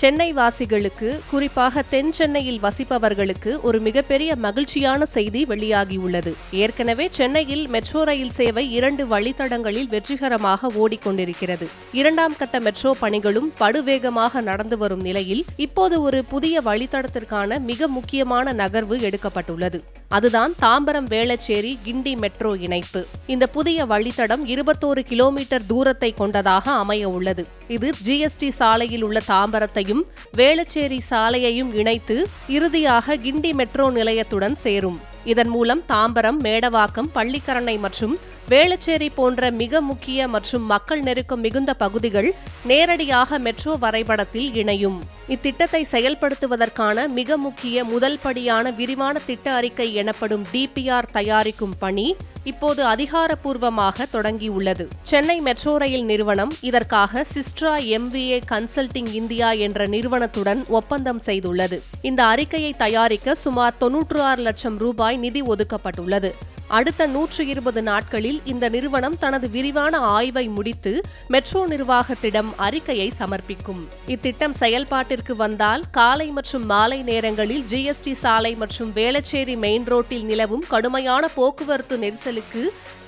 சென்னை வாசிகளுக்கு, குறிப்பாக தென் சென்னையில் வசிப்பவர்களுக்கு ஒரு மிகப்பெரிய மகிழ்ச்சியான செய்தி வெளியாகியுள்ளது. ஏற்கனவே சென்னையில் மெட்ரோ ரயில் சேவை 2 வழித்தடங்களில் வெற்றிகரமாக ஓடிக்கொண்டிருக்கிறது. 2ஆம் கட்ட மெட்ரோ பணிகளும் படுவேகமாக நடந்து வரும் நிலையில் இப்போது ஒரு புதிய வழித்தடத்திற்கான மிக முக்கியமான நகர்வு எடுக்கப்பட்டுள்ளது. அதுதான் தாம்பரம் வேளச்சேரி கிண்டி மெட்ரோ இணைப்பு. இந்த புதிய வழித்தடம் 21 கிலோமீட்டர் தூரத்தை கொண்டதாக அமைய உள்ளது. இது GST சாலையில் உள்ள தாம்பரத்தையும் வேளச்சேரி சாலையையும் இணைத்து இறுதியாக கிண்டி மெட்ரோ நிலையத்துடன் சேரும். இதன் மூலம் தாம்பரம், மேடவாக்கம், பள்ளிக்கரணை மற்றும் வேளச்சேரி போன்ற மிக முக்கிய மற்றும் மக்கள் நெருக்கம் மிகுந்த பகுதிகள் நேரடியாக மெட்ரோ வரைபடத்தில் இணையும். இத்திட்டத்தை செயல்படுத்துவதற்கான மிக முக்கிய முதல் படியான விரிவான திட்ட அறிக்கை எனப்படும் DPR தயாரிக்கும் பணி இப்போது அதிகாரப்பூர்வமாக தொடங்கியுள்ளது. சென்னை மெட்ரோ ரயில் நிறுவனம் இதற்காக சிஸ்ட்ரா MVA கன்சல்டிங் இந்தியா என்ற நிறுவனத்துடன் ஒப்பந்தம் செய்துள்ளது. இந்த அறிக்கையை தயாரிக்க சுமார் 96 லட்சம் ரூபாய் நிதி ஒதுக்கப்பட்டுள்ளது. அடுத்த 120 நாட்களில் இந்த நிறுவனம் தனது விரிவான ஆய்வை முடித்து மெட்ரோ நிர்வாகத்திடம் அறிக்கையை சமர்ப்பிக்கும். இத்திட்டம் செயல்பாட்டிற்கு வந்தால் காலை மற்றும் மாலை நேரங்களில் GST சாலை மற்றும் வேளச்சேரி மெயின் ரோட்டில் நிலவும் கடுமையான போக்குவரத்து நெரிசலுக்கு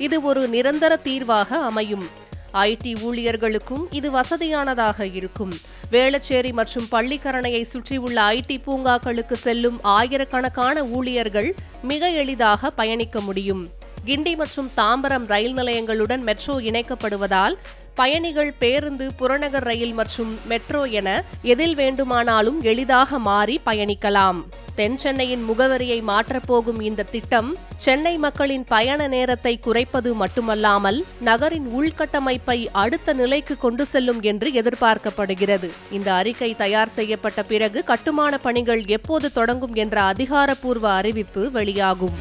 இது ஒரு நிரந்தர தீர்வாக அமையும். IT ஊழியர்களுக்கும் இது வசதியானதாக இருக்கும். வேளச்சேரி மற்றும் பள்ளிக்கரணையை சுற்றியுள்ள IT பூங்காக்களுக்கு செல்லும் ஆயிரக்கணக்கான ஊழியர்கள் மிக எளிதாக பயணிக்க முடியும். கிண்டி மற்றும் தாம்பரம் ரயில் நிலையங்களுடன் மெட்ரோ இணைக்கப்படுவதால் பயணிகள் பேருந்து, புறநகர் ரயில் மற்றும் மெட்ரோ என எதில் வேண்டுமானாலும் எளிதாக மாறி பயணிக்கலாம். தென் சென்னையின் முகவரியை மாற்றப்போகும் இந்த திட்டம் சென்னை மக்களின் பயண நேரத்தை குறைப்பது மட்டுமல்லாமல் நகரின் உள்கட்டமைப்பை அடுத்த நிலைக்கு கொண்டு செல்லும் என்று எதிர்பார்க்கப்படுகிறது. இந்த அறிக்கை தயார் செய்யப்பட்ட பிறகு கட்டுமான பணிகள் எப்போது தொடங்கும் என்ற அதிகாரப்பூர்வ அறிவிப்பு வெளியாகும்.